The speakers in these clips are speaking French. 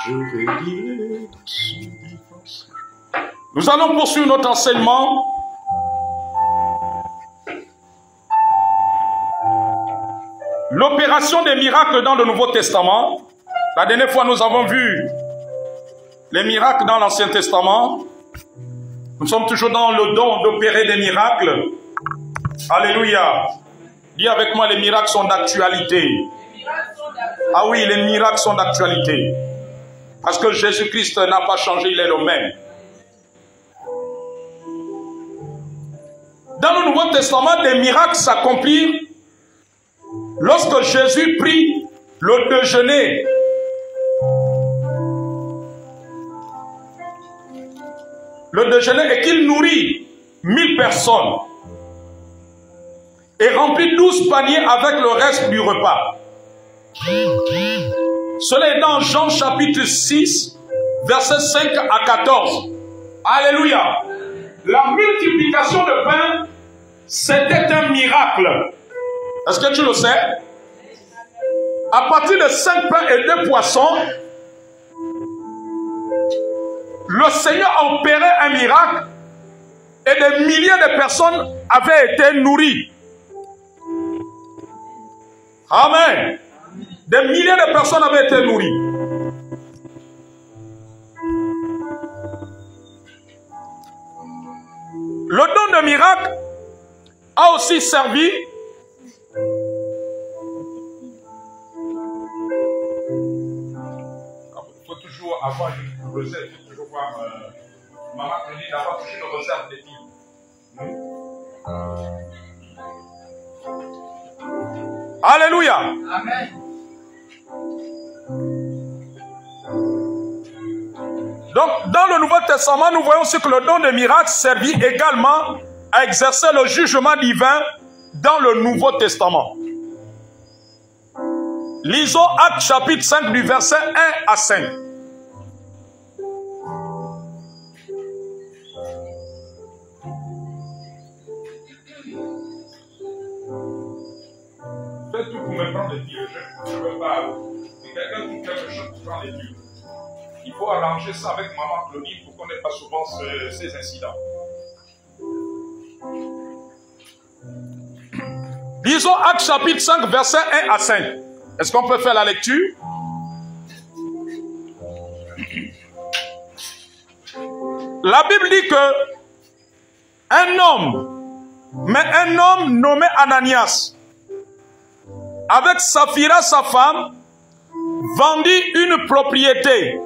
Je vais dire nous allons poursuivre notre enseignement. L'opération des miracles dans le Nouveau Testament. La dernière fois, nous avons vu les miracles dans l'Ancien Testament. Nous sommes toujours dans le don d'opérer des miracles. Alléluia. Dis avec moi, les miracles sont d'actualité. Ah oui, les miracles sont d'actualité. Parce que Jésus-Christ n'a pas changé, il est le même. Dans le Nouveau Testament, des miracles s'accomplirent lorsque Jésus prit le déjeuner. Le déjeuner et qu'il nourrit 1000 personnes et remplit 12 paniers avec le reste du repas. Cela est dans Jean chapitre 6, versets 5 à 14. Alléluia. La multiplication de pain, c'était un miracle. Est-ce que tu le sais? À partir de 5 pains et 2 poissons, le Seigneur a opéré un miracle et des milliers de personnes avaient été nourries. Amen. Des milliers de personnes avaient été nourries. Le don de miracle a aussi servi il faut toujours avoir une recette, il faut toujours voir maman te dit d'avoir toujours une réserve de vie. Alléluia. Amen. Donc, dans le Nouveau Testament, nous voyons ce que le don de miracle servit également à exercer le jugement divin dans le Nouveau Testament. Lisons Actes chapitre 5 du verset 1 à 5. Faites tout pour me prendre les pieds. Je ne veux pas. Si quelqu'un trouve quelque chose pour prendre les pieds. Il faut arranger ça avec maman Claudie pour qu'on n'ait pas souvent ces incidents. Lisons Actes chapitre 5, verset 1 à 5. Est-ce qu'on peut faire la lecture? La Bible dit que un homme nommé Ananias, avec Saphira sa femme, vendit une propriété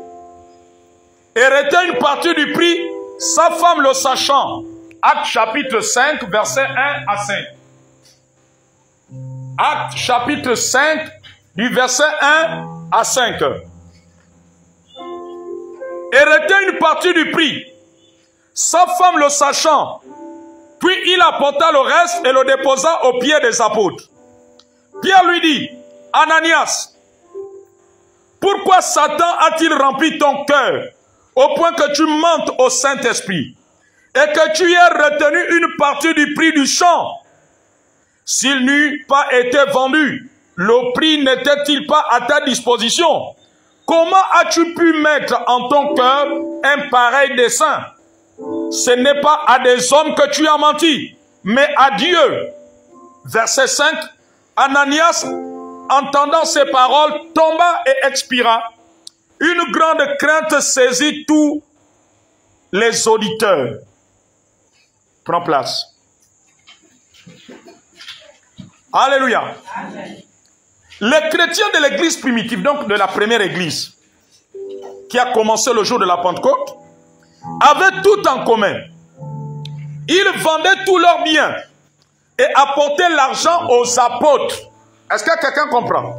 et retint une partie du prix, sa femme le sachant. Actes chapitre 5, verset 1 à 5. Actes chapitre 5, du verset 1 à 5. Et retint une partie du prix, sa femme le sachant. Puis il apporta le reste et le déposa aux pieds des apôtres. Pierre lui dit, Ananias, pourquoi Satan a-t-il rempli ton cœur au point que tu mentes au Saint-Esprit et que tu aies retenu une partie du prix du champ? S'il n'eût pas été vendu, le prix n'était-il pas à ta disposition? Comment as-tu pu mettre en ton cœur un pareil dessein? Ce n'est pas à des hommes que tu as menti, mais à Dieu. Verset 5. Ananias, entendant ces paroles, tomba et expira. Une grande crainte saisit tous les auditeurs. Prends place. Alléluia. Amen. Les chrétiens de l'église primitive, donc de la première église, qui a commencé le jour de la Pentecôte, avaient tout en commun. Ils vendaient tous leurs biens et apportaient l'argent aux apôtres. Est-ce que quelqu'un comprend?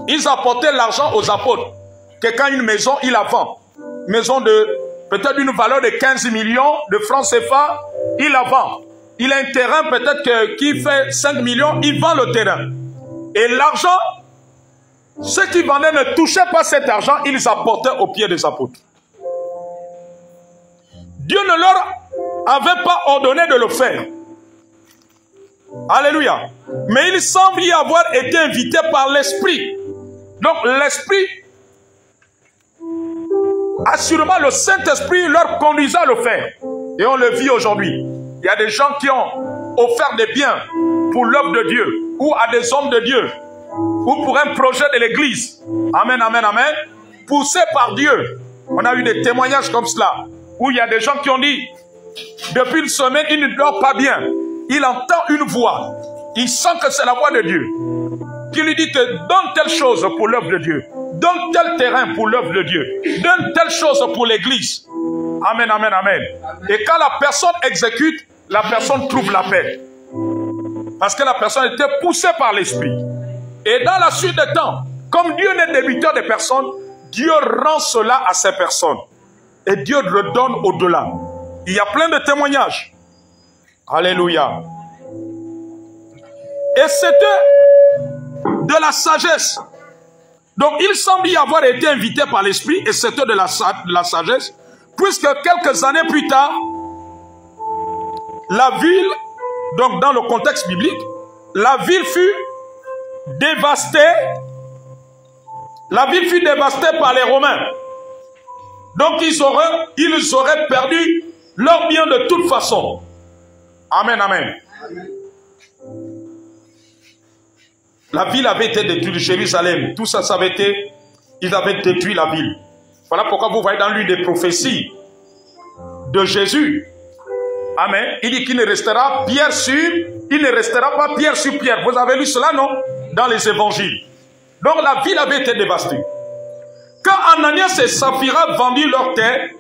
Ils apportaient l'argent aux apôtres. Quelqu'un a une maison, il la vend. Maison de peut-être une valeur de 15 millions de francs CFA, il la vend. Il a un terrain peut-être qui fait 5 millions, il vend le terrain. Et l'argent, ceux qui vendaient ne touchaient pas cet argent, ils apportaient aux pieds des apôtres. Dieu ne leur avait pas ordonné de le faire. Alléluia. Mais il semble y avoir été invité par l'Esprit Donc l'esprit, assurément le Saint-Esprit leur conduisait à le faire. Et on le vit aujourd'hui. Il y a des gens qui ont offert des biens pour l'œuvre de Dieu, ou à des hommes de Dieu, ou pour un projet de l'église. Amen, amen, amen. Poussés par Dieu. On a eu des témoignages comme cela, où il y a des gens qui ont dit, depuis une semaine, il ne dort pas bien. Il entend une voix. Il sent que c'est la voix de Dieu. Qui lui dit que donne telle chose pour l'œuvre de Dieu. Donne tel terrain pour l'œuvre de Dieu. Donne telle chose pour l'église. Amen, amen, amen. Et quand la personne exécute, la personne trouve la paix. Parce que la personne était poussée par l'esprit. Et dans la suite des temps, comme Dieu n'est débiteur des personnes, Dieu rend cela à ces personnes. Et Dieu redonne au-delà. Il y a plein de témoignages. Alléluia. Et c'était de la sagesse. Donc il semble y avoir été invité par l'esprit, et c'était de la sagesse, puisque quelques années plus tard, la ville, donc dans le contexte biblique, la ville fut dévastée. La ville fut dévastée par les Romains. Donc ils auraient perdu leurs biens de toute façon. Amen, amen. La ville avait été détruite, Jérusalem, tout ça, ça avait été, ils avaient détruit la ville. Voilà pourquoi vous voyez dans l'une des prophéties de Jésus, amen, il dit qu'il ne restera il ne restera pas pierre sur pierre. Vous avez lu cela, non? Dans les évangiles. Donc la ville avait été dévastée. Quand Ananias et Saphira vendirent leur terre,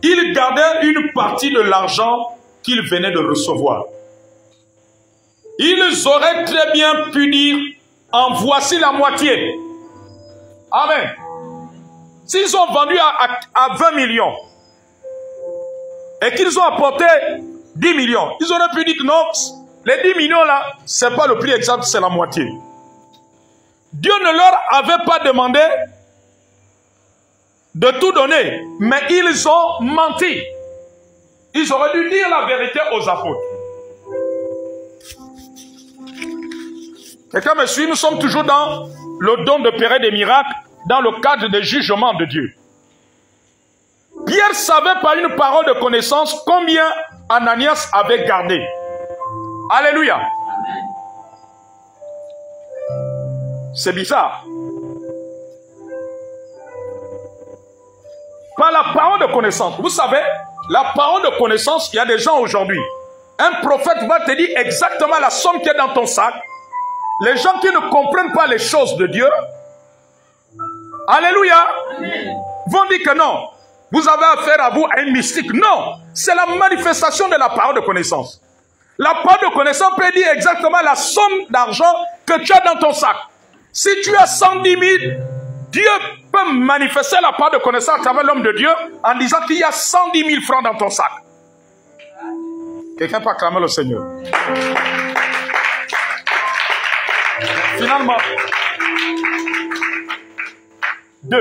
ils gardaient une partie de l'argent qu'ils venaient de recevoir. Ils auraient très bien pu dire, en voici la moitié. Amen. S'ils ont vendu à 20 millions et qu'ils ont apporté 10 millions, ils auraient pu dire que non, les 10 millions là, ce n'est pas le prix exact, c'est la moitié. Dieu ne leur avait pas demandé de tout donner, mais ils ont menti. Ils auraient dû dire la vérité aux apôtres. Quelqu'un me suit, nous sommes toujours dans le don d'opérer des miracles, dans le cadre des jugements de Dieu. Pierre savait par une parole de connaissance combien Ananias avait gardé. Alléluia. C'est bizarre. Par la parole de connaissance. Vous savez, la parole de connaissance, il y a des gens aujourd'hui. Un prophète va te dire exactement la somme qui est dans ton sac. Les gens qui ne comprennent pas les choses de Dieu, alléluia, vont dire que non, vous avez affaire à vous à une mystique. Non, c'est la manifestation de la parole de connaissance. La parole de connaissance peut dire exactement la somme d'argent que tu as dans ton sac. Si tu as 110 000, Dieu peut manifester la parole de connaissance à travers l'homme de Dieu en disant qu'il y a 110 000 francs dans ton sac. Quelqu'un peut acclamer le Seigneur. Finalement, 2.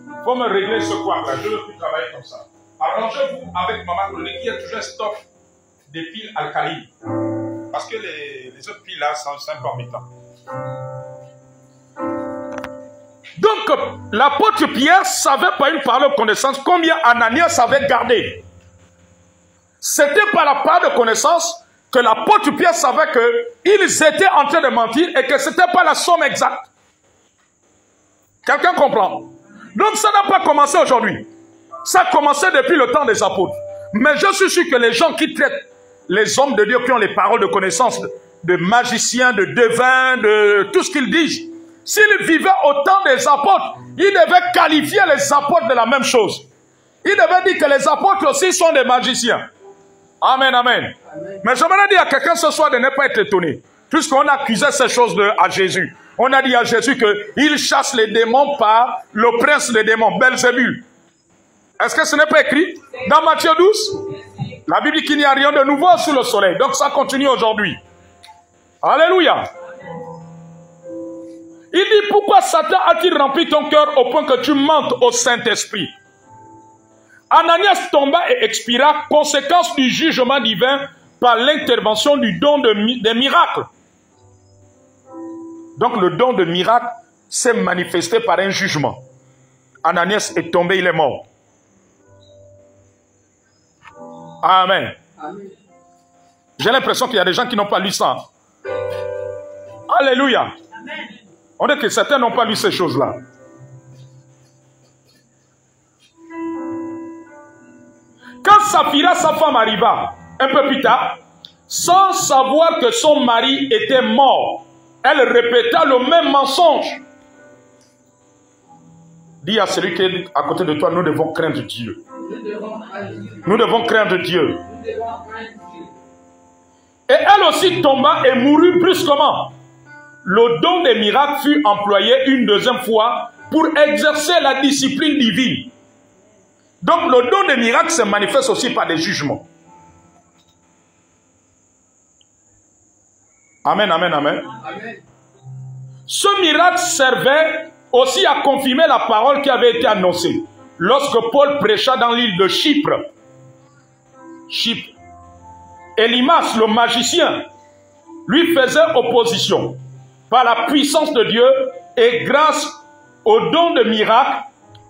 Il faut me régler ce coin-là. Je ne veux plus travailler comme ça. Arrangez-vous avec Maman Chronique qui a toujours un stock des piles alcalines. Parce que les autres piles là sont un peu embêtants. Donc, l'apôtre Pierre savait par une parole de connaissance combien Ananias avait gardé. C'était par la parole de connaissance que l'apôtre Pierre savait qu'ils étaient en train de mentir et que ce n'était pas la somme exacte. Quelqu'un comprend? Donc ça n'a pas commencé aujourd'hui. Ça a commencé depuis le temps des apôtres. Mais je suis sûr que les gens qui traitent les hommes de Dieu qui ont les paroles de connaissance, de magiciens, de devins, de tout ce qu'ils disent, s'ils vivaient au temps des apôtres, ils devaient qualifier les apôtres de la même chose. Ils devaient dire que les apôtres aussi sont des magiciens. Amen, amen. Mais j'aimerais dire à quelqu'un ce soir de ne pas être étonné. Puisqu'on accusait ces choses à Jésus. On a dit à Jésus qu'il chasse les démons par le prince des démons, Belzébul. Est-ce que ce n'est pas écrit dans Matthieu 12? La Bible dit qu'il n'y a rien de nouveau sous le soleil. Donc ça continue aujourd'hui. Alléluia. Il dit, pourquoi Satan a-t-il rempli ton cœur au point que tu mentes au Saint-Esprit? Ananias tomba et expira, conséquence du jugement divin par l'intervention du don des miracles. Donc le don de miracle s'est manifesté par un jugement. Ananias est tombé, il est mort. Amen. Amen. J'ai l'impression qu'il y a des gens qui n'ont pas lu ça. Alléluia. Amen. On dit que certains n'ont pas lu ces choses-là. Quand Saphira, sa femme, arriva un peu plus tard, sans savoir que son mari était mort, elle répéta le même mensonge. Dis à celui qui est à côté de toi, nous devons craindre Dieu. Nous devons craindre Dieu. Et elle aussi tomba et mourut brusquement. Le don des miracles fut employé une deuxième fois pour exercer la discipline divine. Donc le don des miracles se manifeste aussi par des jugements. Amen, amen, amen. Amen. Ce miracle servait aussi à confirmer la parole qui avait été annoncée lorsque Paul prêcha dans l'île de Chypre. Élimas, le magicien, lui faisait opposition. Par la puissance de Dieu et grâce au don de miracle,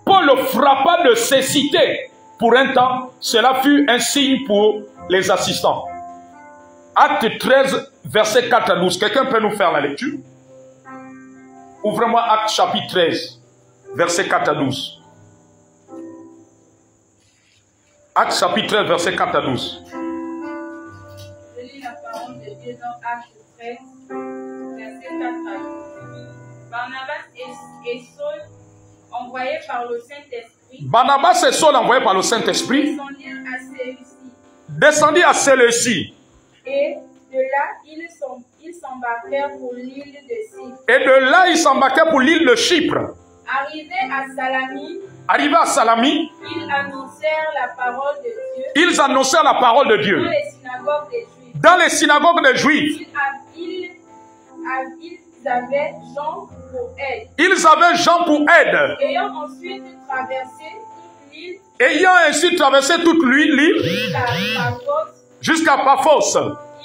Paul le frappa de cécité. Pour un temps, cela fut un signe pour les assistants. Acte 13, verset 4 à 12. Quelqu'un peut nous faire la lecture? Ouvrez-moi Acte chapitre 13, verset 4 à 12. Acte chapitre 13, verset 4 à 12. Je lis la parole de Dieu dans Acte 13, verset 4 à 12. Barnabas et Saul, envoyés par le Saint-Esprit. Barnabas et Saul, envoyés par le Saint-Esprit, descendirent à Séleucie. Et de là, ils s'embarquèrent pour l'île de Chypre. Et de là, ils s'embarquèrent pour l'île de Chypre. Arrivés à Salamine, ils annoncèrent la parole de Dieu. Ils annoncèrent la parole de Dieu. Dans les synagogues des Dans Juifs. les synagogues des Juifs. Ils avaient Jean pour aide. Ils avaient Jean pour aide. Ayant ainsi traversé toute l'île jusqu'à Paphos.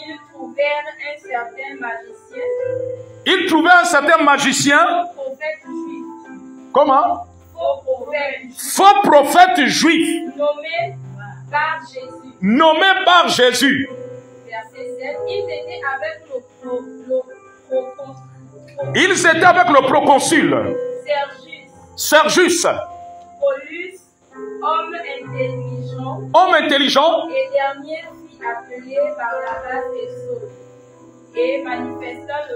Ils trouvèrent un certain magicien. Ils trouvaient un certain magicien. Prophète juif. Comment? Faux prophète juif. Nommé par Jésus. Nommé par Jésus. Verset 7. Ils étaient avec le proconsul. Sergius. Paulus, homme intelligent. Et dernier fit appeler Barnabas et Saul. Et manifesta le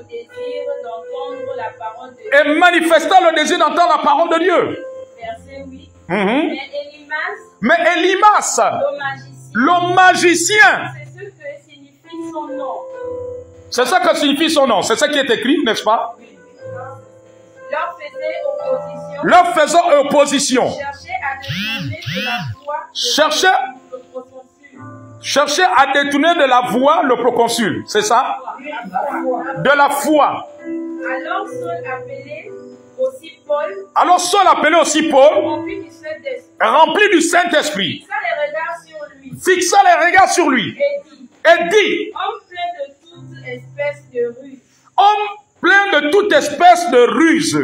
désir d'entendre la parole de Dieu. Verset 8. Mais Élimas, le magicien, c'est ça que signifie son nom. C'est ça qui est écrit, n'est-ce pas? Leur faisait opposition. Chercher à détourner de la voie le proconsul. C'est ça? De la foi. Alors Saul appelait aussi Paul, rempli du Saint-Esprit, fixa les regards sur lui et dit, homme plein de toute espèce de ruse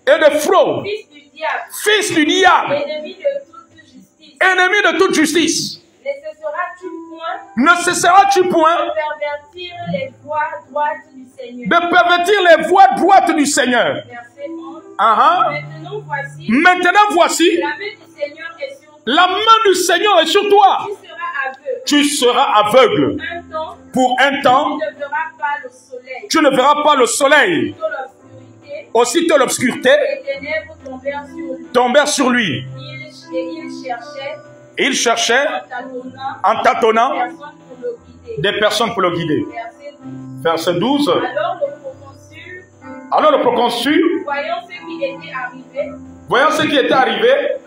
et de fraude, fils du diable, ennemi de toute justice, ne cesseras-tu point de pervertir les voies droites du Seigneur? Maintenant voici, la main du Seigneur est sur toi. Tu seras aveugle. Pour un temps, tu ne verras pas le soleil. Aussitôt l'obscurité tombèrent sur lui. Il cherchait, en tâtonnant, des personnes pour le guider. Verset 12. Alors le proconsul, voyant ce qui était arrivé,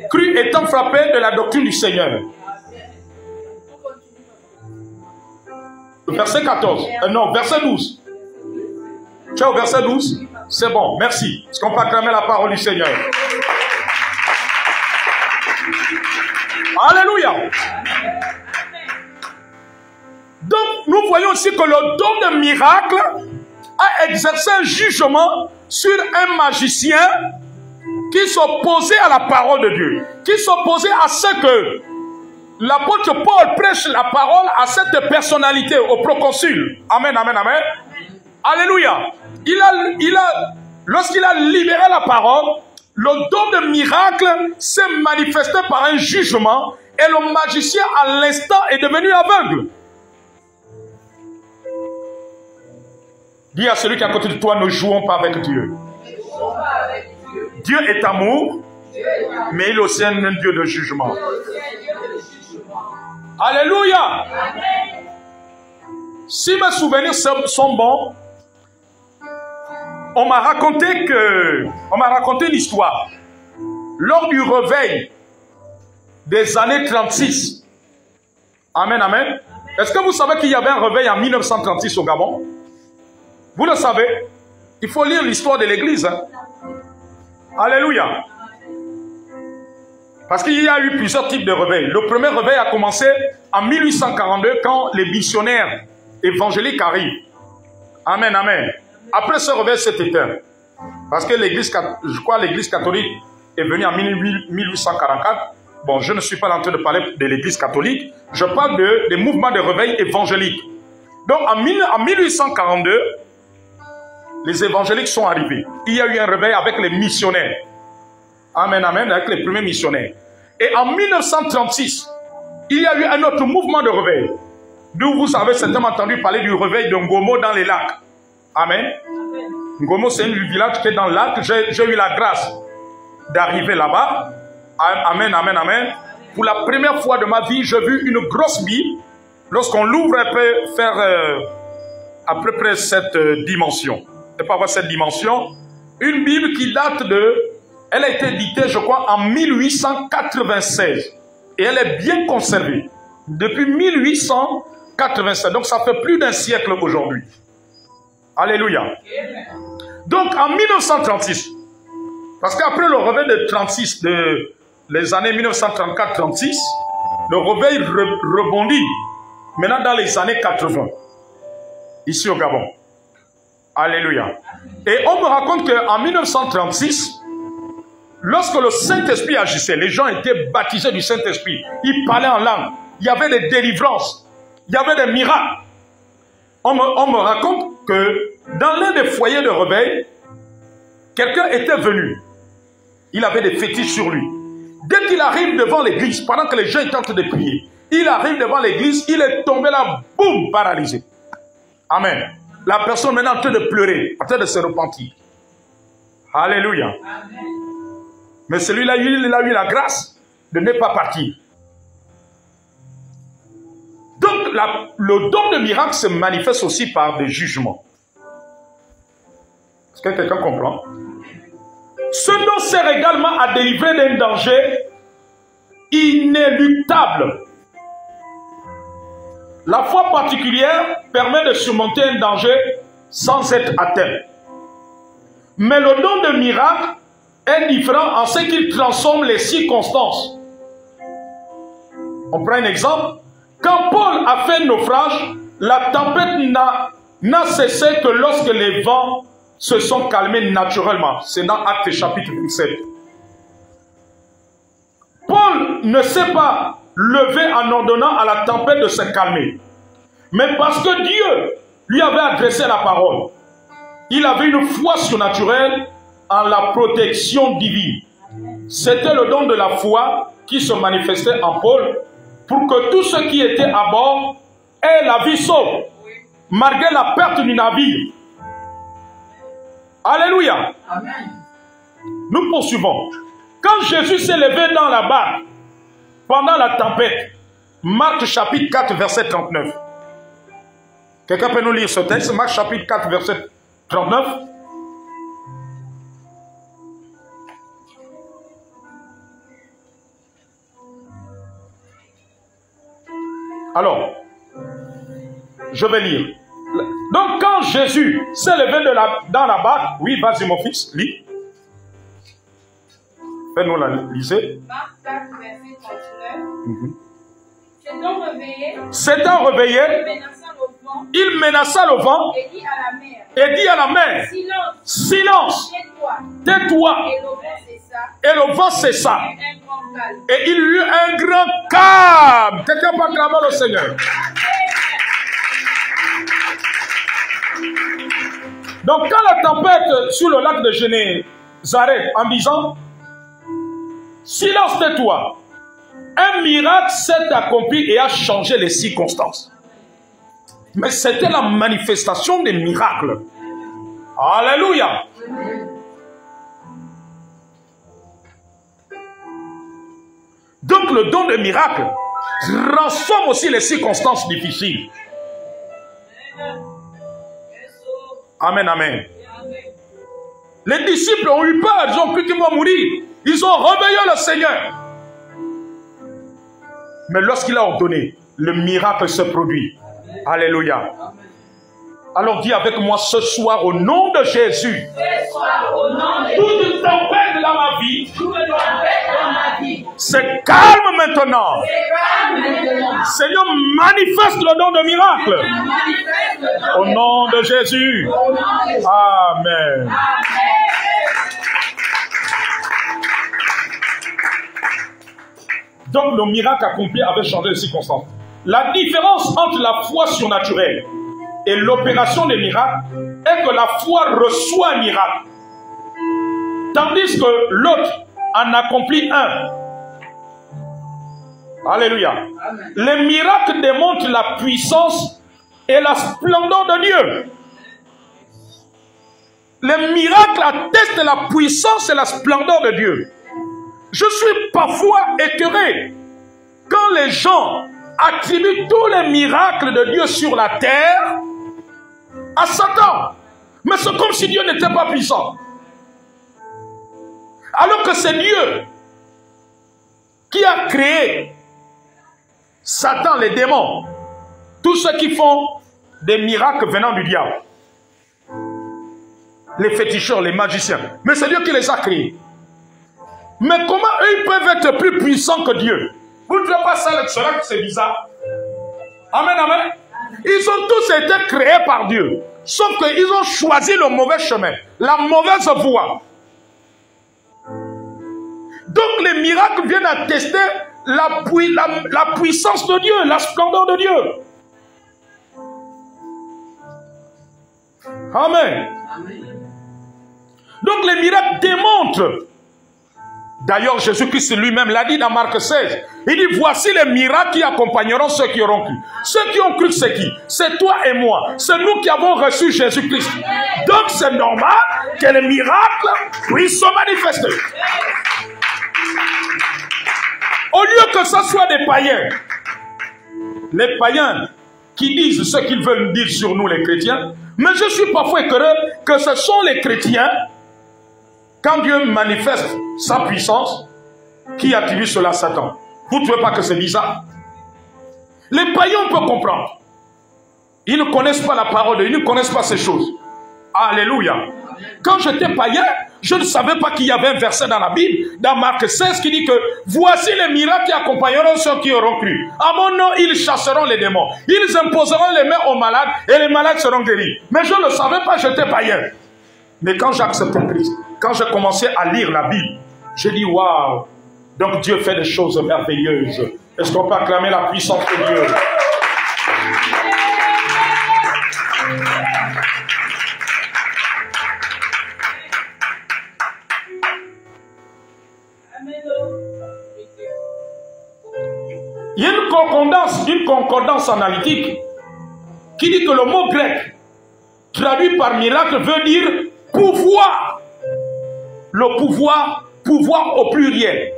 crut étant frappé de la doctrine du Seigneur. Verset 14. Non, verset 12. Tu es au verset 12? C'est bon, merci. Est-ce qu'on peut acclamer la parole du Seigneur? Alléluia. Donc, nous voyons aussi que le don de miracle a exercé un jugement sur un magicien qui s'opposait à la parole de Dieu, qui s'opposait à ce que l'apôtre Paul prêche la parole à cette personnalité, au proconsul. Amen, amen, amen. Alléluia. Lorsqu'il a libéré la parole, le don de miracle s'est manifesté par un jugement et le magicien à l'instant est devenu aveugle. Dis à celui qui est à côté de toi, ne jouons pas avec Dieu. Dieu est amour, mais il est aussi un Dieu de jugement. Alléluia. Si mes souvenirs sont bons, on m'a raconté une histoire. Lors du réveil des années 36. Amen, amen. Est-ce que vous savez qu'il y avait un réveil en 1936 au Gabon? Vous le savez. Il faut lire l'histoire de l'église. Hein? Alléluia. Parce qu'il y a eu plusieurs types de réveils. Le premier réveil a commencé en 1842 quand les missionnaires évangéliques arrivent. Amen, amen. Après ce réveil s'est éteint. Parce que l'église, je crois l'église catholique est venue en 1844. Bon, je ne suis pas en train de parler de l'église catholique. Je parle des mouvements de réveil évangéliques. Donc en 1842, les évangéliques sont arrivés. Il y a eu un réveil avec les missionnaires. Amen, amen, avec les premiers missionnaires. Et en 1936, il y a eu un autre mouvement de réveil. D'où vous avez certainement entendu parler du réveil de Ngomo dans les lacs. Amen. Ngomo, c'est un village qui est dans le lac. J'ai eu la grâce d'arriver là-bas. Amen, amen, amen. Pour la première fois de ma vie, j'ai vu une grosse Bible. Lorsqu'on l'ouvre, elle peut faire à peu près cette dimension. Elle peut avoir cette dimension. Une Bible qui date de... Elle a été éditée, je crois, en 1896. Et elle est bien conservée. Depuis 1896. Donc, ça fait plus d'un siècle aujourd'hui. Alléluia. Donc, en 1936, parce qu'après le réveil de 36, les années 1934-36, le réveil rebondit maintenant dans les années 80, ici au Gabon. Alléluia. Et on me raconte qu'en 1936, lorsque le Saint-Esprit agissait, les gens étaient baptisés du Saint-Esprit. Ils parlaient en langue. Il y avait des délivrances. Il y avait des miracles. On me raconte que dans l'un des foyers de réveil, quelqu'un était venu. Il avait des fétiches sur lui. Dès qu'il arrive devant l'église, pendant que les gens étaient en train de prier, il arrive devant l'église, il est tombé là, boum, paralysé. Amen. La personne maintenant en train de pleurer, en train de se repentir. Alléluia. Amen. Mais celui-là, il a eu la grâce de ne pas partir. Donc, le don de miracle se manifeste aussi par des jugements. Est-ce que quelqu'un comprend? Ce don sert également à délivrer d'un danger inéluctable. La foi particulière permet de surmonter un danger sans être atteint. Mais le don de miracle est différent en ce qu'il transforme les circonstances. On prend un exemple. Quand Paul a fait naufrage, la tempête n'a cessé que lorsque les vents se sont calmés naturellement. C'est dans Actes chapitre 7. Paul ne s'est pas levé en ordonnant à la tempête de se calmer. Mais parce que Dieu lui avait adressé la parole. Il avait une foi surnaturelle en la protection divine. C'était le don de la foi qui se manifestait en Paul pour que tous ceux qui étaient à bord aient la vie sauve, malgré la perte du navire. Alléluia. Amen. Nous poursuivons. Quand Jésus s'est levé dans la barque pendant la tempête, Marc chapitre 4, verset 39. Quelqu'un peut nous lire ce texte? Marc chapitre 4, verset 39. Alors, je vais lire. Donc, quand Jésus s'est levé dans la barque, oui, vas-y mon fils, lis. Fais-nous la lisez. Marc 4, verset 39. S'étant réveillé, S'étant réveillé, menaçant vent. Il menaça le vent Et dit à la mer. et dit à la mer, Silence. silence, Tais-toi. tais-toi. Et le vent cessa. Et le vent cessa. Et un grand calme. Et il y eut un grand calme. Quelqu'un peut acclamer le Seigneur. Donc quand la tempête sur le lac de Génézareth en disant, silence tais-toi, un miracle s'est accompli et a changé les circonstances. Mais c'était la manifestation des miracles. Alléluia. Donc le don de miracle transforme aussi les circonstances difficiles. Amen, amen. Les disciples ont eu peur, ils ont cru qu'ils vont mourir. Ils ont réveillé le Seigneur. Mais lorsqu'il a ordonné, le miracle se produit. Alléluia. Alors dis avec moi ce soir au nom de Jésus. Ce soir, au nom de Toute tempête dans ma vie toute tempête dans ma vie. se calme maintenant. C'est calme maintenant. Seigneur, manifeste le don de miracle. Manifeste le Au nom de Jésus. Au nom de Jésus. Amen. Amen. Donc le miracle accompli avait changé les circonstances. La différence entre la foi surnaturelle et l'opération des miracles est que la foi reçoit un miracle. Tandis que l'autre en accomplit un. Alléluia. Amen. Les miracles démontrent la puissance et la splendeur de Dieu. Les miracles attestent la puissance et la splendeur de Dieu. Je suis parfois écœuré quand les gens attribuent tous les miracles de Dieu sur la terre à Satan. Mais c'est comme si Dieu n'était pas puissant. Alors que c'est Dieu qui a créé Satan, les démons, tous ceux qui font des miracles venant du diable. Les féticheurs, les magiciens. Mais c'est Dieu qui les a créés. Mais comment eux ils peuvent être plus puissants que Dieu? Vous ne trouvez pas ça, cela que c'est bizarre? Amen, amen. Ils ont tous été créés par Dieu. Sauf qu'ils ont choisi le mauvais chemin, la mauvaise voie. Donc les miracles viennent attester la puissance de Dieu, la splendeur de Dieu. Amen. Donc les miracles démontrent. D'ailleurs, Jésus-Christ lui-même l'a dit dans Marc 16. Il dit, voici les miracles qui accompagneront ceux qui auront cru. Ceux qui ont cru, c'est qui? C'est toi et moi. C'est nous qui avons reçu Jésus-Christ. Donc c'est normal que les miracles puissent se manifester. Au lieu que ce soit des païens, les païens qui disent ce qu'ils veulent dire sur nous les chrétiens, mais je suis parfois écœuré que ce sont les chrétiens, quand Dieu manifeste sa puissance, qui attribue cela à Satan. Vous ne trouvez pas que c'est bizarre? Les païens peuvent comprendre. Ils ne connaissent pas la parole de Dieu, ils ne connaissent pas ces choses. Alléluia. Quand j'étais païen, je ne savais pas qu'il y avait un verset dans la Bible, dans Marc 16, qui dit que voici les miracles qui accompagneront ceux qui auront cru. À mon nom, ils chasseront les démons. Ils imposeront les mains aux malades et les malades seront guéris. Mais je ne le savais pas, j'étais païen. Mais quand j'ai accepté Christ, quand j'ai commencé à lire la Bible, j'ai dit waouh, donc Dieu fait des choses merveilleuses. Est-ce qu'on peut acclamer la puissance de Dieu? Il y a une concordance analytique qui dit que le mot grec traduit par miracle veut dire pouvoir. Le pouvoir, pouvoir au pluriel.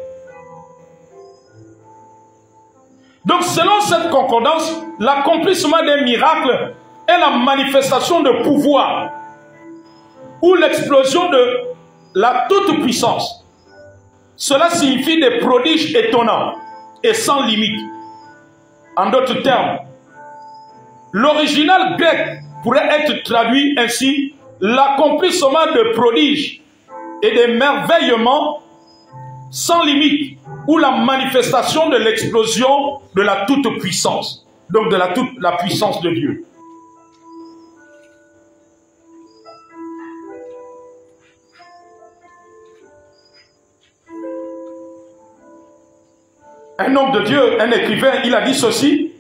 Donc selon cette concordance, l'accomplissement des miracles est la manifestation de pouvoir ou l'explosion de la toute-puissance. Cela signifie des prodiges étonnants et sans limite. En d'autres termes, l'original grec pourrait être traduit ainsi: l'accomplissement de prodiges et des merveillements sans limite, ou la manifestation de l'explosion de la toute-puissance, donc de la puissance de Dieu. un homme de Dieu, un écrivain, il a dit ceci: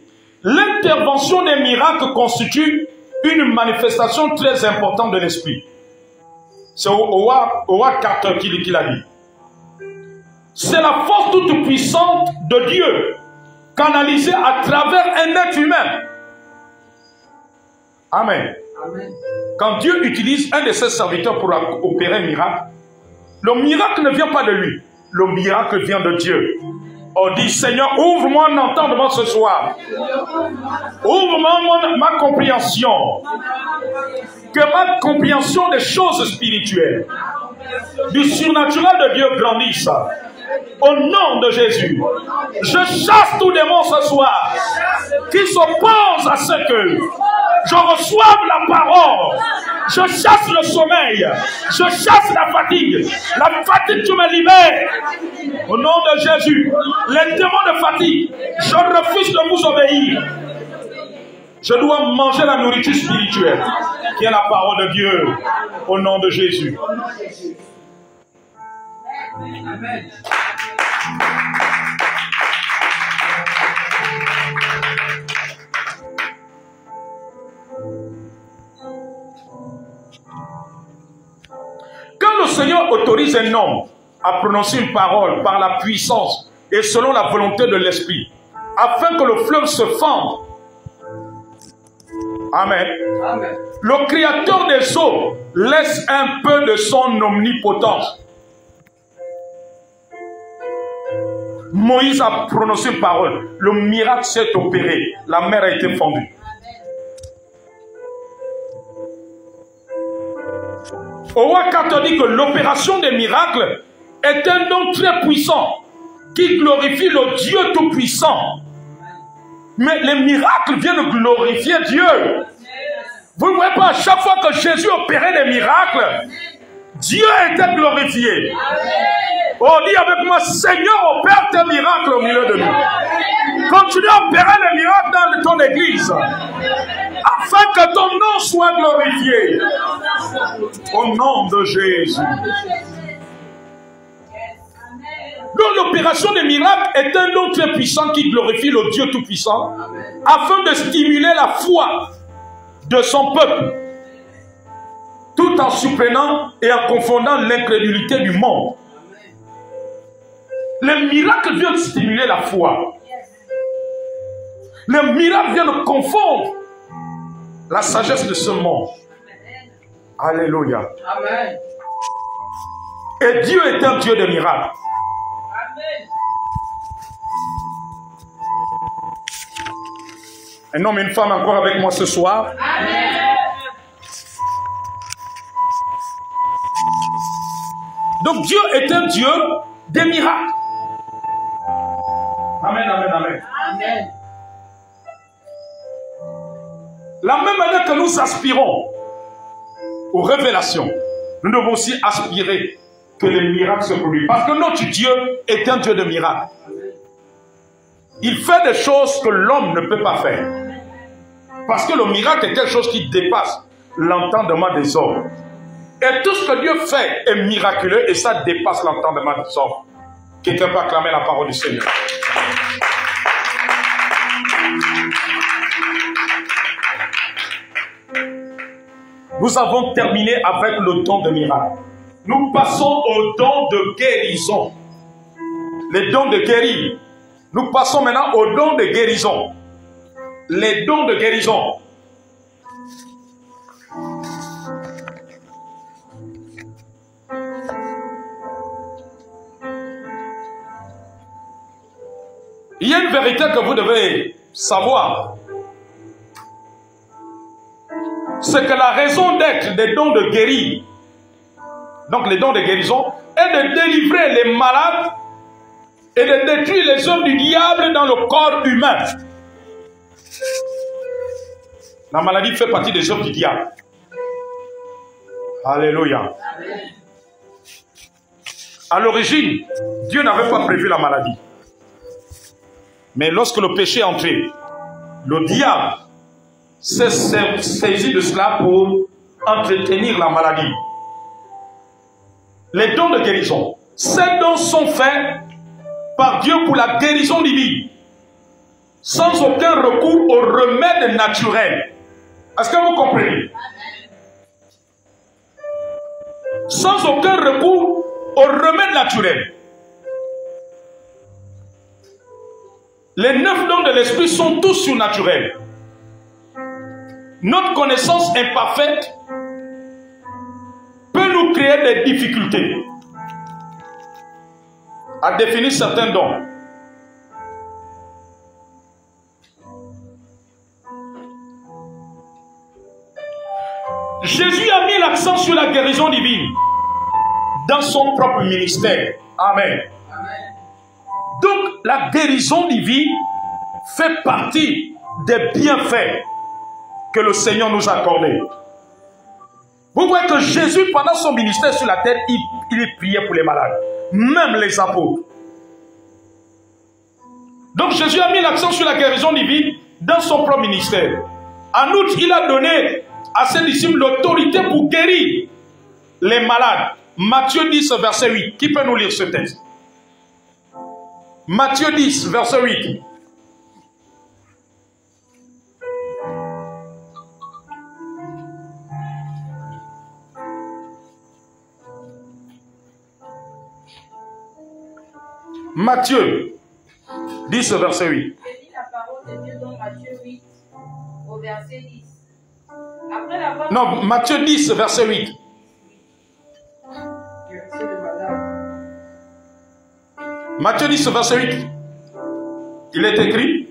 l'intervention des miracles constitue une manifestation très importante de l'esprit. C'est Howard Carter qui l'a dit. C'est la force toute puissante de Dieu canalisée à travers un être humain. Amen. Amen. Quand Dieu utilise un de ses serviteurs pour opérer un miracle, le miracle ne vient pas de lui. Le miracle vient de Dieu. On dit: Seigneur, ouvre-moi un entendement ce soir. Ouvre-moi ma compréhension. Que ma compréhension des choses spirituelles, du surnaturel de Dieu grandisse. Au nom de Jésus, je chasse tout démon ce soir qui s'oppose à ce que je reçoive la parole. Je chasse le sommeil. Je chasse la fatigue. La fatigue, tu me libères. Au nom de Jésus, les démons de fatigue, je refuse de vous obéir. Je dois manger la nourriture spirituelle, qui est la parole de Dieu. Au nom de Jésus. Amen. Quand le Seigneur autorise un homme à prononcer une parole par la puissance et selon la volonté de l'Esprit, afin que le fleuve se fende, Amen. Amen. Le Créateur des eaux laisse un peu de son omnipotence. Moïse a prononcé une parole. Le miracle s'est opéré. La mer a été fendue. Howard Carter dit que l'opération des miracles est un don très puissant qui glorifie le Dieu Tout-Puissant. Mais les miracles viennent glorifier Dieu. Vous ne voyez pas, à chaque fois que Jésus opérait des miracles, Dieu était glorifié. Oh, dis avec moi: Seigneur, opère tes miracles au milieu de nous. Continue à opérer les miracles dans ton église, afin que ton nom soit glorifié. Au nom de Jésus. Donc l'opération des miracles est un don très puissant qui glorifie le Dieu Tout-Puissant, afin de stimuler la foi de son peuple, tout en suppléant et en confondant l'incrédulité du monde. Les miracles viennent stimuler la foi. Les miracles viennent confondre la sagesse de ce monde. Alléluia. Amen. Et Dieu est un Dieu de miracles. Amen. Un homme et une femme encore avec moi ce soir. Amen. Donc Dieu est un Dieu des miracles. Amen, amen, amen. Amen. La même manière que nous aspirons aux révélations, nous devons aussi aspirer que les miracles se produisent. Parce que notre Dieu est un Dieu de miracles. Il fait des choses que l'homme ne peut pas faire. Parce que le miracle est quelque chose qui dépasse l'entendement des hommes. Et tout ce que Dieu fait est miraculeux et ça dépasse l'entendement des hommes. Quelqu'un peut acclamer la parole du Seigneur. Nous avons terminé avec le don de miracle. Nous passons au don de guérison. Les dons de guérison. Nous passons maintenant au don de guérison. Les dons de guérison. Il y a une vérité que vous devez savoir. C'est que la raison d'être des dons de guérir, donc les dons de guérison, est de délivrer les malades et de détruire les œuvres du diable dans le corps humain. La maladie fait partie des œuvres du diable. Alléluia. À l'origine, Dieu n'avait pas prévu la maladie. Mais lorsque le péché est entré, le diable s'est saisi de cela pour entretenir la maladie. Les dons de guérison, ces dons sont faits par Dieu pour la guérison divine, sans aucun recours au remède naturel. Est-ce que vous comprenez? Sans aucun recours au remède naturel. Les 9 dons de l'esprit sont tous surnaturels. Notre connaissance imparfaite peut nous créer des difficultés à définir certains dons. Jésus a mis l'accent sur la guérison divine dans son propre ministère. Amen. Donc, la guérison divine fait partie des bienfaits que le Seigneur nous a accordés. Vous voyez que Jésus, pendant son ministère sur la terre, il priait pour les malades, même les apôtres. Donc, Jésus a mis l'accent sur la guérison divine dans son propre ministère. En outre, il a donné à ses disciples l'autorité pour guérir les malades. Matthieu 10, verset 8. Qui peut nous lire ce texte? Matthieu 10, verset 8. Matthieu 10, verset 8. Je lis la parole de Dieu dans Matthieu 8, au verset 10. Après l'avoir... Non, Matthieu 10, verset 8. Matthieu 10, verset 8. Il est écrit: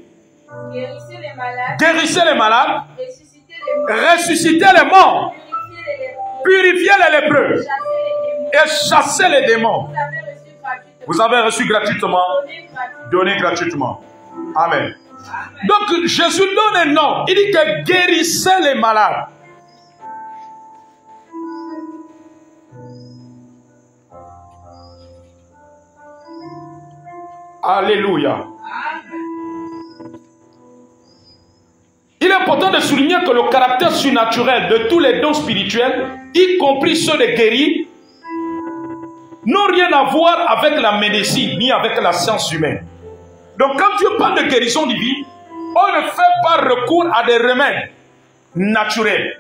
Guérissez les malades. Guérissez les malades. Ressuscitez les morts. Ressuscitez les morts. Purifiez les lépreux. Purifiez les lépreux. Chassez les démons. Et chassez les démons. Vous avez reçu gratuitement. Donnez gratuitement. Amen. Donc Jésus donne un nom. Il dit que guérissez les malades. Alléluia. Il est important de souligner que le caractère surnaturel de tous les dons spirituels, y compris ceux de guérir, n'ont rien à voir avec la médecine ni avec la science humaine. Donc quand Dieu parle de guérison divine, on ne fait pas recours à des remèdes naturels.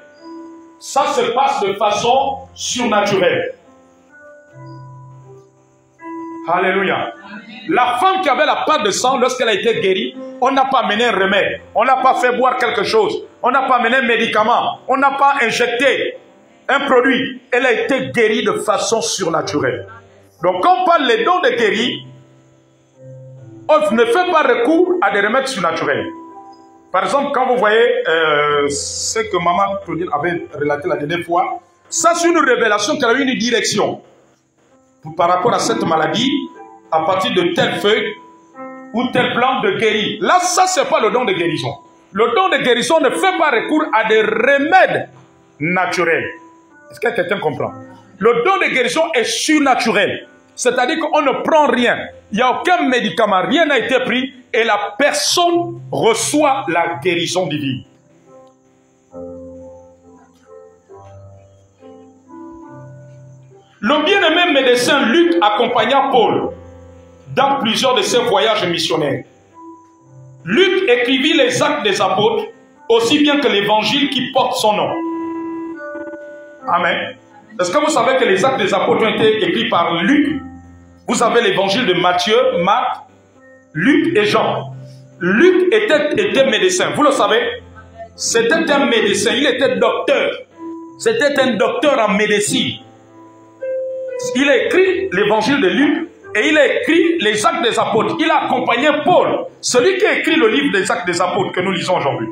Ça se passe de façon surnaturelle. Alléluia. La femme qui avait la pâte de sang, lorsqu'elle a été guérie, on n'a pas amené un remède, on n'a pas fait boire quelque chose, on n'a pas amené un médicament, on n'a pas injecté un produit. Elle a été guérie de façon surnaturelle. Donc quand on parle des dons de guérir, on ne fait pas recours à des remèdes surnaturels. Par exemple, quand vous voyez ce que maman Claudine avait relaté la dernière fois, ça c'est une révélation qui a eu une direction par rapport à cette maladie, à partir de telle feuille ou tel plan de guérir. Là, ça, ce n'est pas le don de guérison. Le don de guérison ne fait pas recours à des remèdes naturels. Est-ce que quelqu'un comprend? Le don de guérison est surnaturel. C'est-à-dire qu'on ne prend rien. Il n'y a aucun médicament, rien n'a été pris et la personne reçoit la guérison divine. Le bien-aimé médecin Luc accompagna Paul dans plusieurs de ses voyages missionnaires. Luc écrivit les actes des apôtres aussi bien que l'évangile qui porte son nom. Amen. Est-ce que vous savez que les actes des apôtres ont été écrits par Luc? Vous avez l'évangile de Matthieu, Marc, Luc et Jean. Luc était médecin, vous le savez. C'était un médecin, il était docteur. C'était un docteur en médecine. Il a écrit l'évangile de Luc et il a écrit les actes des apôtres. Il a accompagné Paul, celui qui a écrit le livre des actes des apôtres que nous lisons aujourd'hui.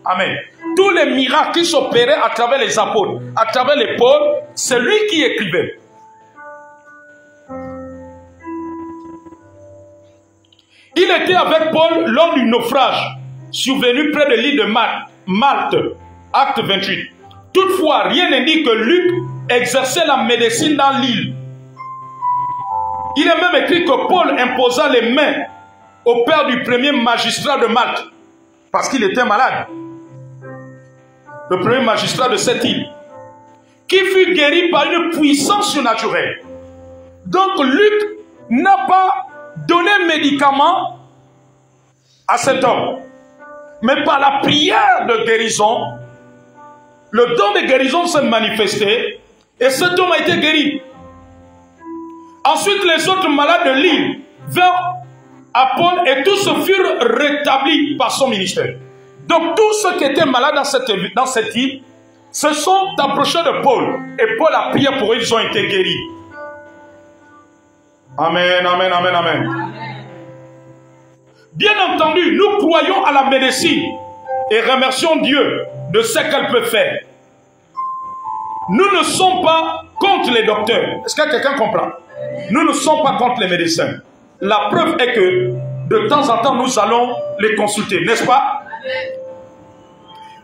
Amen. Tous les miracles qui s'opéraient à travers les apôtres, à travers les Paul, c'est lui qui écrivait. Il était avec Paul lors du naufrage survenu près de l'île de Malte, acte 28. Toutefois, rien n'indique que Luc exerçait la médecine dans l'île. Il est même écrit que Paul imposa les mains au père du premier magistrat de Malte, parce qu'il était malade. Le premier magistrat de cette île, qui fut guéri par une puissance surnaturelle. Donc Luc n'a pas donné médicament à cet homme. Mais par la prière de guérison, le don de guérison s'est manifesté et cet homme a été guéri. Ensuite, les autres malades de l'île vinrent à Paul et tous furent rétablis par son ministère. Donc tous ceux qui étaient malades dans cette île se sont approchés de Paul. Et Paul a prié pour eux, ils ont été guéris. Amen, amen, amen, amen. Bien entendu, nous croyons à la médecine et remercions Dieu de ce qu'elle peut faire. Nous ne sommes pas contre les docteurs. Est-ce que quelqu'un comprend? Nous ne sommes pas contre les médecins. La preuve est que de temps en temps, nous allons les consulter, n'est-ce pas?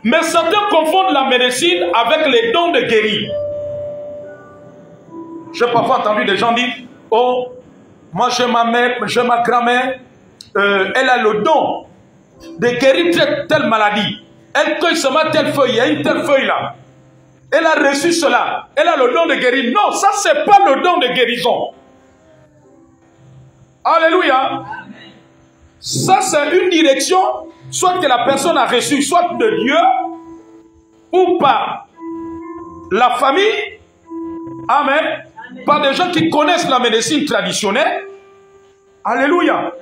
Mais certains confondent la médecine avec les dons de guérir. J'ai parfois entendu des gens dire, oh, moi j'ai ma mère, j'ai ma grand-mère, elle a le don de guérir telle maladie. Elle cueille seulement telle feuille, il y a une telle feuille là. Elle a reçu cela, elle a le don de guérir. Non, ça c'est pas le don de guérison. Alléluia. Ça c'est une direction, soit que la personne a reçu, soit de Dieu, ou par la famille. Amen. Par des gens qui connaissent la médecine traditionnelle. Alléluia.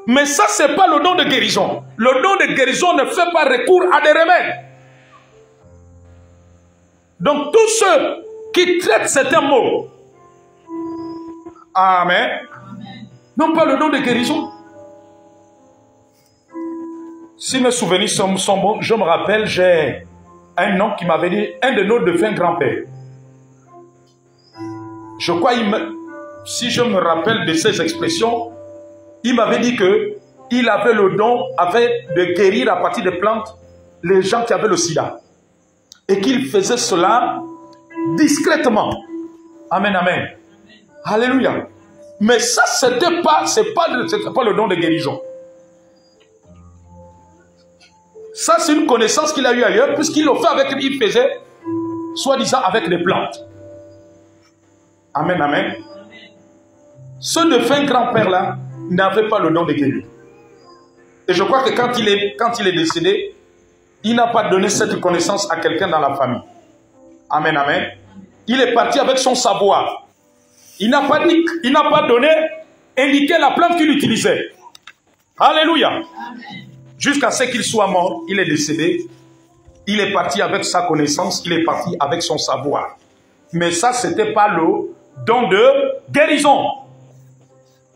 Mais ça, ce n'est pas le don de guérison. Le don de guérison ne fait pas recours à des remèdes. Donc, tous ceux qui traitent certains maux, amen, n'ont pas le don de guérison. Si mes souvenirs sont bons, je me rappelle, j'ai un nom qui m'avait dit, un de nos défunts grands-pères. Je crois, si je me rappelle de ces expressions, il m'avait dit qu'il avait le don de guérir à partir des plantes les gens qui avaient le sida. Et qu'il faisait cela discrètement. Amen, amen. Alléluia. Mais ça, c'était pas le don de guérison. Ça, c'est une connaissance qu'il a eue ailleurs, puisqu'il le fait il faisait, soi-disant, avec des plantes. Amen, amen. Ce défunt grand-père-là n'avait pas le don de guérir. Et je crois que quand il est décédé, il n'a pas donné cette connaissance à quelqu'un dans la famille. Amen, amen. Il est parti avec son savoir. Il n'a pas indiqué la plante qu'il utilisait. Alléluia. Jusqu'à ce qu'il soit mort, il est décédé. Il est parti avec sa connaissance, il est parti avec son savoir. Mais ça, ce n'était pas le don de guérison.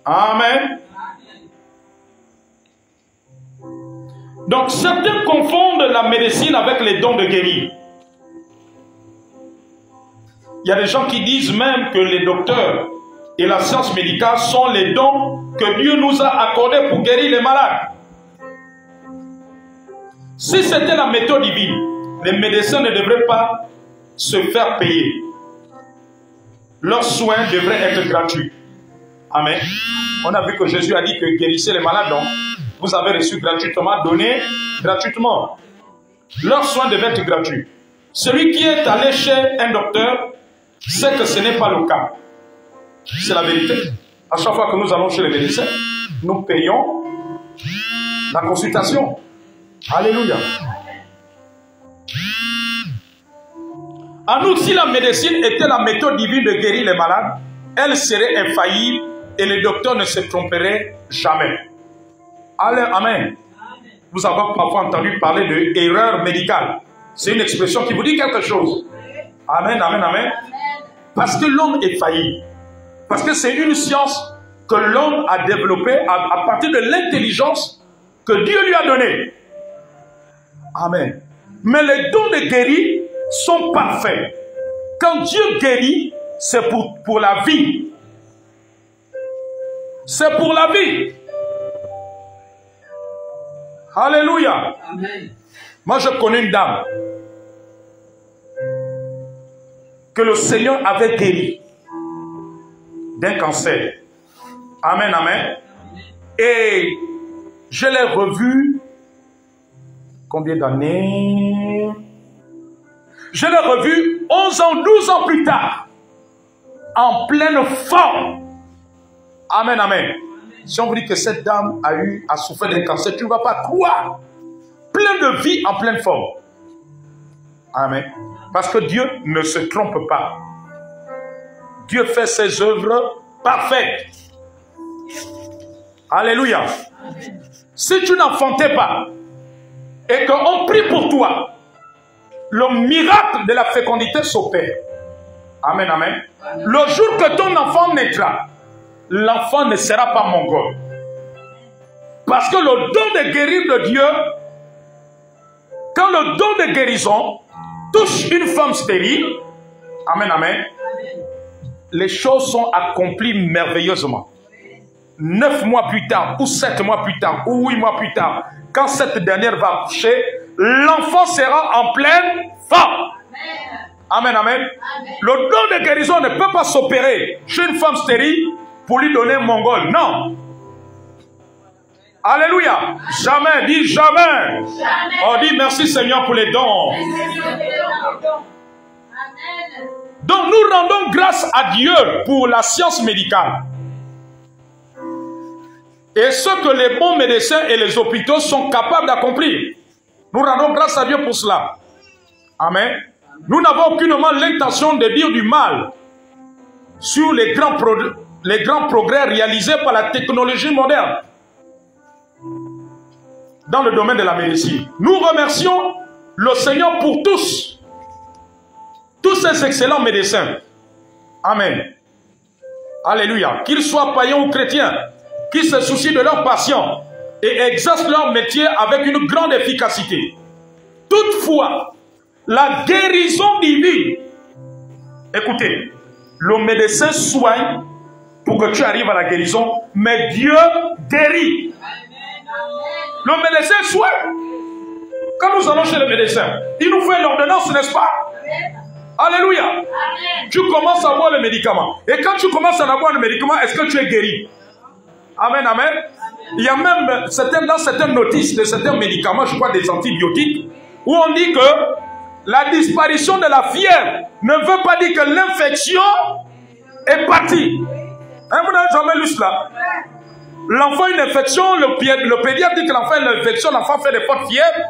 Amen. Donc, certains confondent la médecine avec les dons de guérir. Il y a des gens qui disent même que les docteurs et la science médicale sont les dons que Dieu nous a accordés pour guérir les malades. Si c'était la méthode divine, les médecins ne devraient pas se faire payer. Leurs soins devraient être gratuits. Amen. On a vu que Jésus a dit que guérissez les malades, donc vous avez reçu gratuitement, donné gratuitement. Leurs soins devaient être gratuits. Celui qui est allé chez un docteur sait que ce n'est pas le cas. C'est la vérité. À chaque fois que nous allons chez les médecins, nous payons la consultation. Alléluia. En outre, si la médecine était la méthode divine de guérir les malades, elle serait infaillible et les docteurs ne se tromperaient jamais. Amen. Vous avez parfois entendu parler de erreur médicale. C'est une expression qui vous dit quelque chose. Amen, amen, amen. Parce que l'homme est faillible. Parce que c'est une science que l'homme a développée à partir de l'intelligence que Dieu lui a donnée. Amen. Mais les dons de guérir sont parfaits. Quand Dieu guérit, c'est pour la vie. C'est pour la vie. Alléluia. Amen. Moi, je connais une dame que le Seigneur avait guéri d'un cancer. Amen, amen. Et je l'ai revue combien d'années? Je l'ai revue 11 ans, 12 ans plus tard, en pleine forme. Amen, amen. Si on vous dit que cette dame a souffert d'un cancer, tu ne vas pas croire. Plein de vie en pleine forme. Amen. Parce que Dieu ne se trompe pas. Dieu fait ses œuvres parfaites. Alléluia. Si tu n'enfantais pas et qu'on prie pour toi, le miracle de la fécondité s'opère. Amen, amen. Le jour que ton enfant naîtra, l'enfant ne sera pas mongol. Parce que le don de guérir de Dieu, quand le don de guérison touche une femme stérile, amen, amen, les choses sont accomplies merveilleusement. 9 mois plus tard, ou 7 mois plus tard, ou 8 mois plus tard, quand cette dernière va accoucher, l'enfant sera en pleine forme. Amen, amen. Le don de guérison ne peut pas s'opérer chez une femme stérile pour lui donner un mongol. Non. Alléluia. Jamais. Dis jamais. On dit merci Seigneur pour les dons. Donc nous rendons grâce à Dieu pour la science médicale. Et ce que les bons médecins et les hôpitaux sont capables d'accomplir. Nous rendons grâce à Dieu pour cela. Amen. Nous n'avons aucunement l'intention de dire du mal sur les grands progrès réalisés par la technologie moderne dans le domaine de la médecine. Nous remercions le Seigneur pour tous ces excellents médecins. Amen. Alléluia. Qu'ils soient païens ou chrétiens, qui se soucient de leurs patients et exercent leur métier avec une grande efficacité. Toutefois, la guérison divine, écoutez, le médecin soigne pour que tu arrives à la guérison, mais Dieu guérit. Le médecin soigne. Quand nous allons chez le médecin, il nous fait l'ordonnance, n'est-ce pas? Alléluia. Tu commences à boire le médicament. Et quand tu commences à boire le médicament, est-ce que tu es guéri? Amen, amen. Il y a même dans certaines notices de certains médicaments, je crois des antibiotiques, où on dit que la disparition de la fièvre ne veut pas dire que l'infection est partie. Hein, vous n'avez jamais lu cela? L'enfant a une infection, le pédiatre dit que l'enfant a une infection, l'enfant fait des fortes fièvres.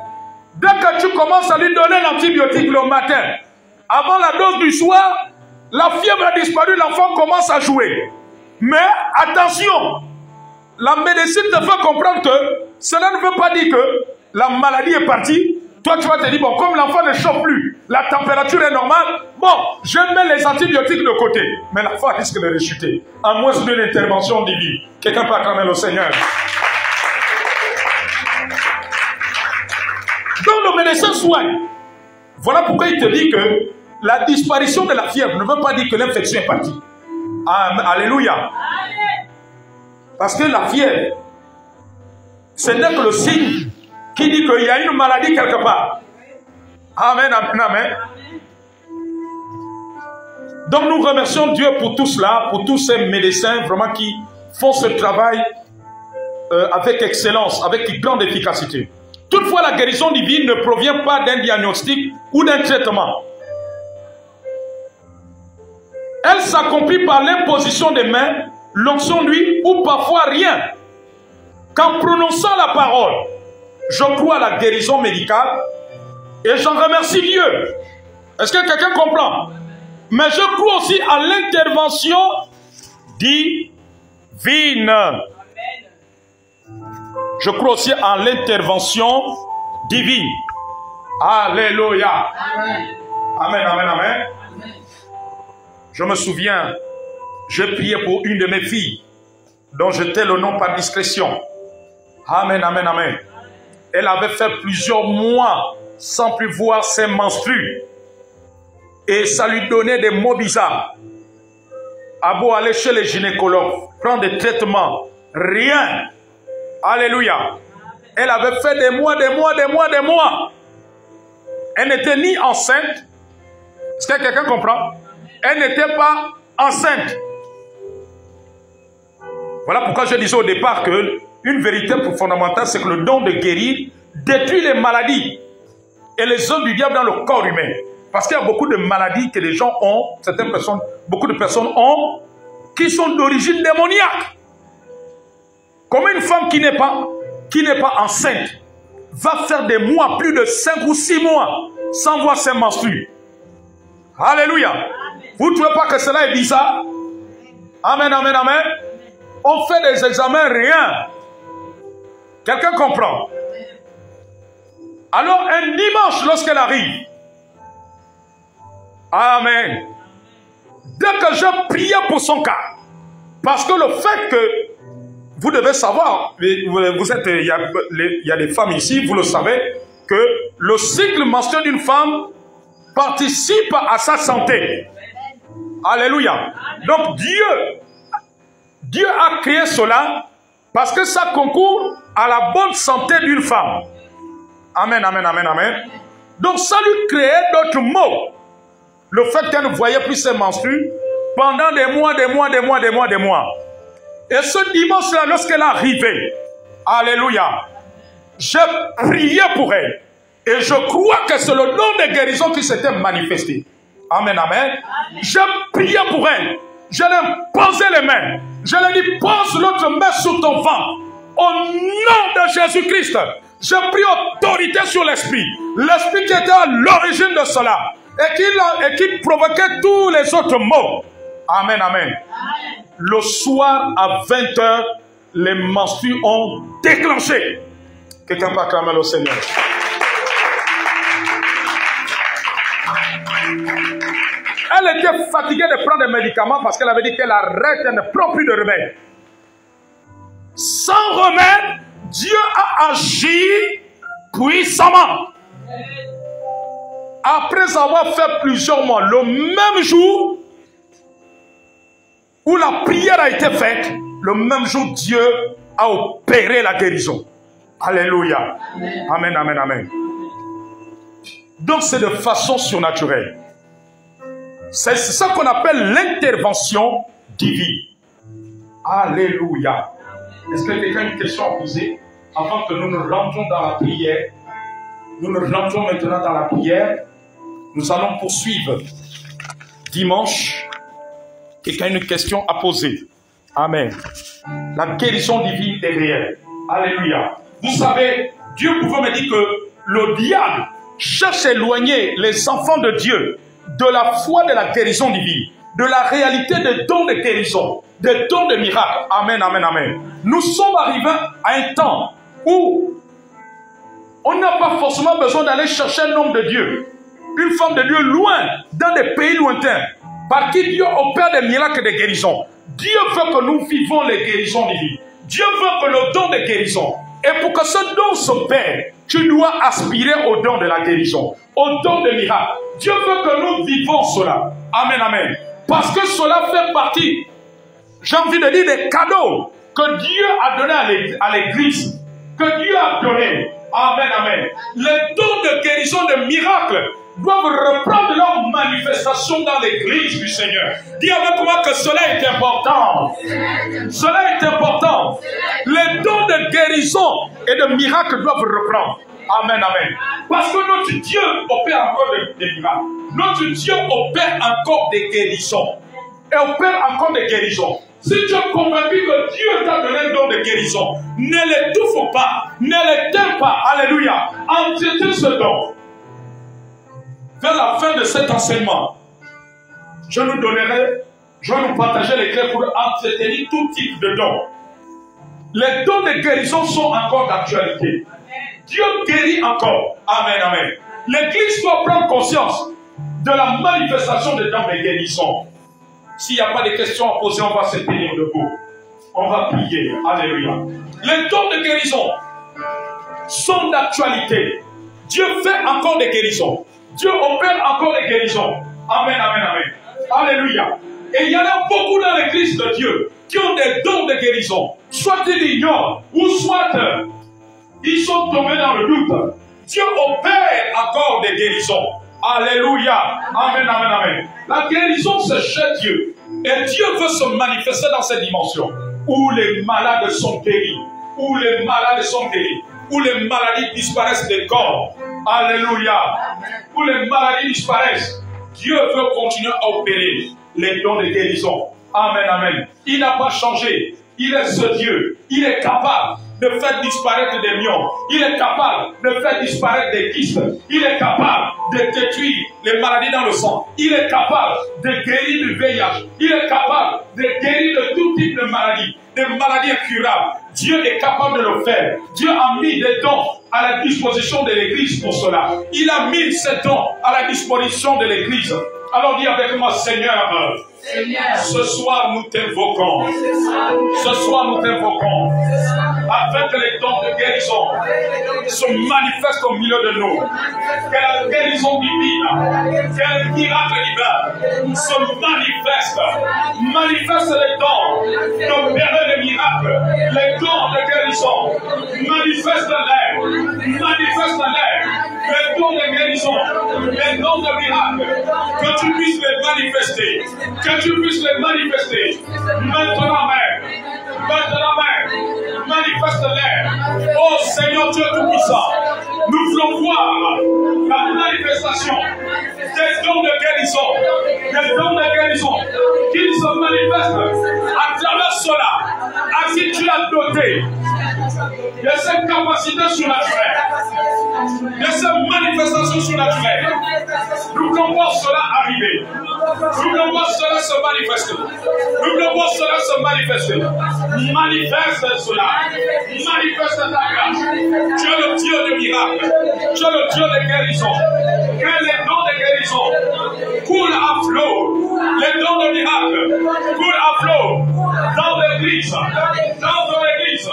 Dès que tu commences à lui donner l'antibiotique le matin, avant la dose du soir, la fièvre a disparu, l'enfant commence à jouer. Mais attention, la médecine te fait comprendre que cela ne veut pas dire que la maladie est partie. Toi, tu vas te dire, bon, comme l'enfant ne chauffe plus, la température est normale, bon, je mets les antibiotiques de côté. Mais l'enfant risque de rechuter, à moins d'une intervention divine. Quelqu'un peut acclamer le Seigneur. Donc, le médecin soigne. Voilà pourquoi il te dit que la disparition de la fièvre ne veut pas dire que l'infection est partie. Alléluia. Parce que la fièvre, ce n'est que le signe qui dit qu'il y a une maladie quelque part. Amen, amen, amen. Donc nous remercions Dieu pour tout cela, pour tous ces médecins vraiment qui font ce travail avec excellence, avec grande efficacité. Toutefois, la guérison divine ne provient pas d'un diagnostic ou d'un traitement. Elle s'accomplit par l'imposition des mains, l'onction d'huile ou parfois rien. Qu'en prononçant la parole, je crois à la guérison médicale et j'en remercie Dieu. Est-ce que quelqu'un comprend? Mais je crois aussi à l'intervention divine. Je crois aussi à l'intervention divine. Alléluia. Amen, amen, amen. Je me souviens, j'ai prié pour une de mes filles, dont je tais le nom par discrétion. Amen, amen, amen. Elle avait fait plusieurs mois sans plus voir ses menstrues. Et ça lui donnait des maux bizarres. À beau aller chez les gynécologues, prendre des traitements, rien. Alléluia. Elle avait fait des mois. Elle n'était ni enceinte. Est-ce que quelqu'un comprend? Elle n'était pas enceinte. Voilà pourquoi je disais au départ que une vérité fondamentale, c'est que le don de guérir détruit les maladies et les œuvres du diable dans le corps humain. Parce qu'il y a beaucoup de maladies que les gens ont, beaucoup de personnes ont, qui sont d'origine démoniaque. Comme une femme qui n'est pas enceinte va faire des mois, plus de 5 ou 6 mois, sans voir ses menstrues. Alléluia. Vous ne trouvez pas que cela est bizarre? Amen, amen, amen. On fait des examens, rien. Quelqu'un comprend? Alors, un dimanche, lorsqu'elle arrive, amen, dès que je priais pour son cas, parce que le fait que, vous devez savoir, il y a des femmes ici, vous le savez, que le cycle menstruel d'une femme participe à sa santé. Alléluia. Donc Dieu a créé cela parce que ça concourt à la bonne santé d'une femme. Amen, amen, amen, amen. Donc ça lui créait d'autres maux. Le fait qu'elle ne voyait plus ses menstrues pendant des mois. Et ce dimanche-là, lorsqu'elle est arrivée, alléluia, j'ai prié pour elle. Et je crois que c'est le don de guérison qui s'était manifesté. Amen, amen. J'ai prié pour elle. Je lui ai posé les mains. Je lui ai dit, pose l'autre main sur ton ventre. Au nom de Jésus-Christ, j'ai pris autorité sur l'esprit. L'esprit qui était à l'origine de cela. Et qui provoquait tous les autres maux. Amen, amen. Le soir à 20h, les menstrues ont déclenché. Quelqu'un peut acclamer le Seigneur. Elle était fatiguée de prendre des médicaments parce qu'elle avait dit qu'elle arrête, elle ne prend plus de remède. Sans remède, Dieu a agi puissamment. Après avoir fait plusieurs mois, le même jour où la prière a été faite, le même jour, Dieu a opéré la guérison. Alléluia. Amen, amen, amen. Donc c'est de façon surnaturelle. C'est ça qu'on appelle l'intervention divine. Alléluia. Est-ce que quelqu'un a une question à poser avant que nous nous rentrions dans la prière? Nous nous rentrons maintenant dans la prière. Nous allons poursuivre dimanche. Quelqu'un a une question à poser? Amen. La guérison divine est réelle. Alléluia. Vous savez, Dieu pouvait me dire que le diable cherche à éloigner les enfants de Dieu de la foi de la guérison divine, de la réalité des dons de guérison, des dons de miracles. Amen, amen, amen. Nous sommes arrivés à un temps où on n'a pas forcément besoin d'aller chercher un homme de Dieu, une femme de Dieu loin, dans des pays lointains, par qui Dieu opère des miracles de guérison. Dieu veut que nous vivons les guérisons divines. Dieu veut que le don de guérison. Et pour que ce don s'opère, tu dois aspirer au don de la guérison, au don de miracle. Dieu veut que nous vivons cela. Amen, amen. Parce que cela fait partie, j'ai envie de dire, des cadeaux que Dieu a donnés à l'Église, que Dieu a donnés. Amen, amen. Les dons de guérison, de miracles, doivent reprendre leur manifestation dans l'Église du Seigneur. Dis avec moi que cela est important. Cela est important. Les dons de guérison et de miracles doivent reprendre. Amen, amen. Parce que notre Dieu opère encore des miracles. Notre Dieu opère encore des guérisons. Et opère encore des guérisons. Si tu es convaincu que Dieu t'a donné un don de guérison, ne l'étouffe pas, ne l'éteins pas. Alléluia. Entretiens ce don. Vers la fin de cet enseignement, je vais nous partager les clés pour entretenir tout type de dons. Les dons de guérison sont encore d'actualité. Dieu guérit encore. Amen, amen. L'Église doit prendre conscience de la manifestation des dons de guérison. S'il n'y a pas de questions à poser, on va se tenir debout. On va prier. Alléluia. Les dons de guérison sont d'actualité. Dieu fait encore des guérisons. Dieu opère encore des guérisons. Amen, amen, amen. Alléluia. Et il y en a beaucoup dans l'Église de Dieu qui ont des dons de guérison. Soit ils l'ignorent, ou soit ils sont tombés dans le doute. Dieu opère encore des guérisons. Alléluia. Amen, amen, amen. La guérison, c'est chez Dieu. Et Dieu veut se manifester dans cette dimension où les malades sont guéris, où les malades sont guéris, où les maladies disparaissent des corps. Alléluia. Où les maladies disparaissent. Dieu veut continuer à opérer les dons de guérison. Amen, amen. Il n'a pas changé. Il est ce Dieu. Il est capable de faire disparaître des lions. Il est capable de faire disparaître des kystes. Il est capable de détruire les maladies dans le sang. Il est capable de guérir du VIH. Il est capable de guérir de tout type de maladies, des maladies incurables. Dieu est capable de le faire. Dieu a mis des dons à la disposition de l'Église pour cela. Il a mis ces dons à la disposition de l'Église. Alors dis avec moi, Seigneur, ce soir nous t'invoquons. Ce soir nous t'invoquons. Afin que les dons de guérison se manifestent au milieu de nous. Que la guérison divine, que le miracle divin se manifeste. Manifeste les dons d'opérer les miracles. Les dons de guérison. Manifeste-les. Manifeste-les. Les dons de guérison. Les dons de miracle. Que tu puisses les manifester. Que tu puisses les manifester. Maintenant même. Maintenant même. Manifeste-les. Oh Seigneur Dieu Tout-Puissant. Nous voulons voir la manifestation des dons de guérison. Des dons de guérison. Qu'ils se manifestent à travers cela. Ainsi tu as doté de cette capacité surnaturelle. De cette manifestation surnaturelle. Nous voulons voir cela arriver. Nous voulons voir cela se manifester. Nous voulons voir cela se manifester. Manifeste cela. Manifeste ta grâce. Tu es le Dieu de miracles. Tu es le Dieu de guérison. Que les dons de guérison coulent à flot. Les dons de miracles coulent à flot dans l'église. Dans ton église.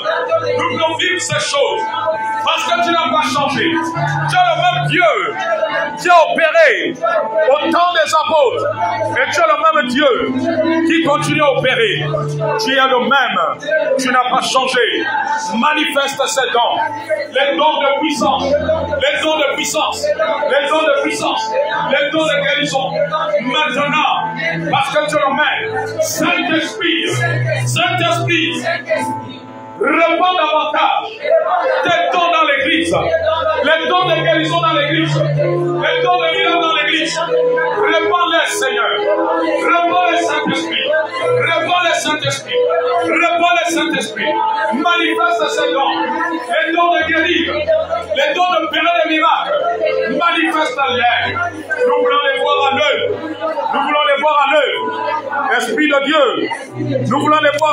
Nous voulons vivre ces choses. Parce que tu n'as pas changé. Tu es le même Dieu qui a opéré au temps des apôtres. Et tu es le même Dieu qui continue à opérer. Tu es le même. Tu n'as pas changé. Manifeste ces dons. Les dons de puissance. Les dons de puissance. Les dons de puissance. Les dons de guérison. Maintenant. Parce que tu es le même. Saint-Esprit. Saint-Esprit. Répands davantage tes dons dans l'église. Les dons de guérison dans l'église. Les dons de miracle dans l'église. Répands-les, Seigneur. Répands-les, Saint-Esprit. Répands-les, Saint-Esprit. Répands-les, Saint-Esprit. Manifeste ces dons. Les dons de guérir. Les dons de faire des miracles. Manifeste-les. Nous voulons les voir à l'œuvre. Nous voulons les voir à l'œuvre. Esprit de Dieu. Nous voulons les voir.